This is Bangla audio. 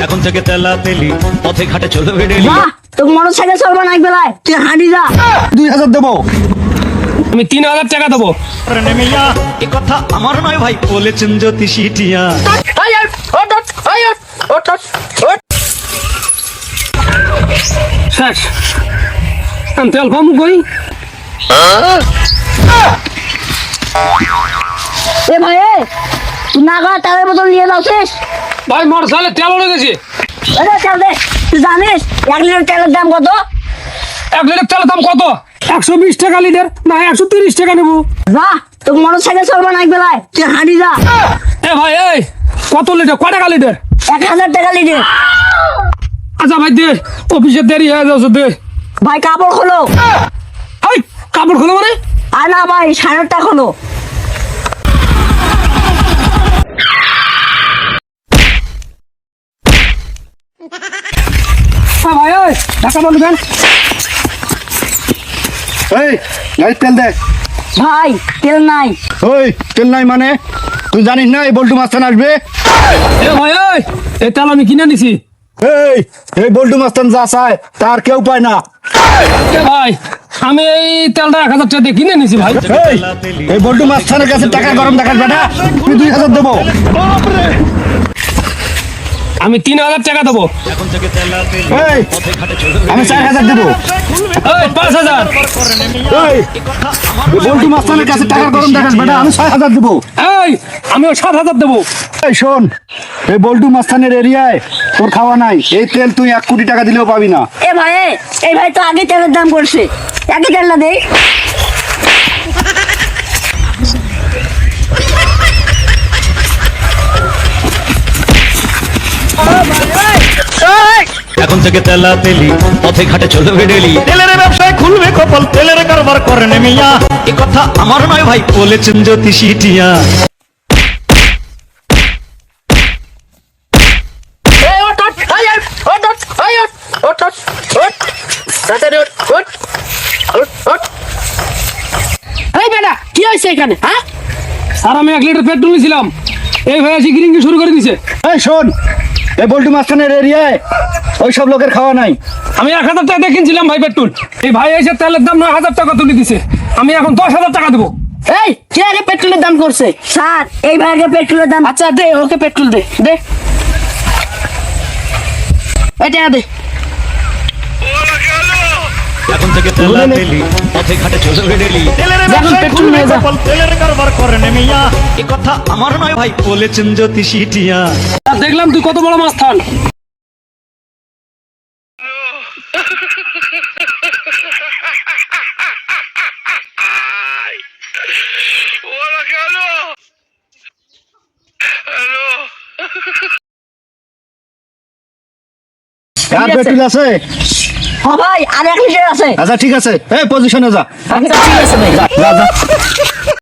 এখন থেকে তেলা তেলি পথে ঘাটে চলবে ডেলি। বাহ, তোর মোটরসাইকেল চলবে না এক বেলায়, তুই হাঁটি যা। 2000 দেবো। আমি 3000 টাকা দেবো। নেমিয়া এ কথা আমার নয় ভাই, বলেছেন জ্যোতিষী টিয়া। শেষ। আমি তেল কম কই। এ ভাই তুই না গা তেলের বোতল নিয়ে যাও শেষ। ভাই মোটরসাইকেলে তেল উড়ে গেছে। আরে তেল দে, তুই জানিস 1 লিটার তেলের দাম কত? 1 লিটার তেলের দাম কত? 120 টাকা লিটার না 130 টাকা নেবো। বাহ, তোর মোটরসাইকেল চলবে না এক বেলায়, তুই হাঁটি যা। এ ভাই এই কত লিটার, কয় টাকা লিটার? 1000 টাকা লিটার। আচ্ছা ভাই দে, অফিসে দেরি হয়ে যাচ্ছে দে। ভাই কাপড় খোলো। এই কাপড় খোলো মানে? আর না ভাই 8.5 খোলো। ভাই এই ঢাকা বন্ধ দেন। এই গাড়ির তেল দে। ভাই তেল নাই। ওই তেল নাই মানে? তুই জানিস না এই বল্টু মাস্তান আসবে? এ ভাই এই তেল আমি কিনে নিছি। এই বল্টু মাস্তান যা চায় তার কেউ পায় না। এ ভাই আমি এই তেলটা 1000 টাকা দিয়ে কিনে নিছি ভাই। এই বল্টু মাস্তানের কাছে টাকা গরম দেখাস বেটা। তুই 2000 দেবো। আমি 3000 টাকা দেবো। এখন থেকে তেলা তেলি এই পথে ঘাটে চলবে আমি 4000 দেবো। এই 5000। এই বল্টু মাস্তানের কাছে টাকা গরম দেখাস বেটা। আমি 6000 দেবো। এই আমিও 7000 দেবো। এই শোন, এই বল্টু মাস্তানের এরিয়ায় তোর খাওয়া নাই। এই তেল তুই 1 কোটি টাকা দিলেও পাবি না। এ ভাই এই ভাই তো আগে তেলের দাম করছে, একই তেল না দেই। এখন থেকে তেলা তেলি পথে ঘাটে চলবে ডেলি। তেলের ব্যবসায় খুলবে কপাল, তেলের কারবার করে নেমিয়া এ কথা আমার নয় ভাই, বলেছেন জ্যোতিষী টিয়া। এই বেটা কি হয়েছে এখানে? হ্যাঁ স্যার আমি 1 লিটার পেট্রোল নিয়েছিলাম, এই ভাই এসে গ্রিঙ্গি শুরু করে দিছে। এই শোন, এই বল্টু মাস্তানের এরিয়ায় ওই সব লোকের খাওয়া নাই। আমি 1000 টাকা দিয়ে কিনছিলাম ভাই পেট্রোল, এই ভাই এসে তেলের দাম 9000 টাকা তুলে দিছে। আমি এখন 10000 টাকা দেবো। এই কে আগে পেট্রোলের দাম করছে? স্যার এই ভাই আগে পেট্রোলের দাম। আচ্ছা দে ওকে পেট্রোল দে দে। এটা দে। এখন থেকে তেলা তেলি পথে ঘাটে চলবে ডেলি। তেলের যখন ব্যবসায় পেট্রোল খুলবে নিয়ে যা। কপাল, তেলের কারবার করে নেমিয়া এ কথা আমার নয় ভাই, বলেছেন জ্যোতিষী টিয়া। আর দেখলাম তুই কত বড় মাস্তান। আর পেট্রোল আছে? হ্যাঁ ভাই আর 1 লিটার আছে। আচ্ছা ঠিক আছে, এই পজিশনে যা। আচ্ছা ঠিক আছে ভাই। যা যা।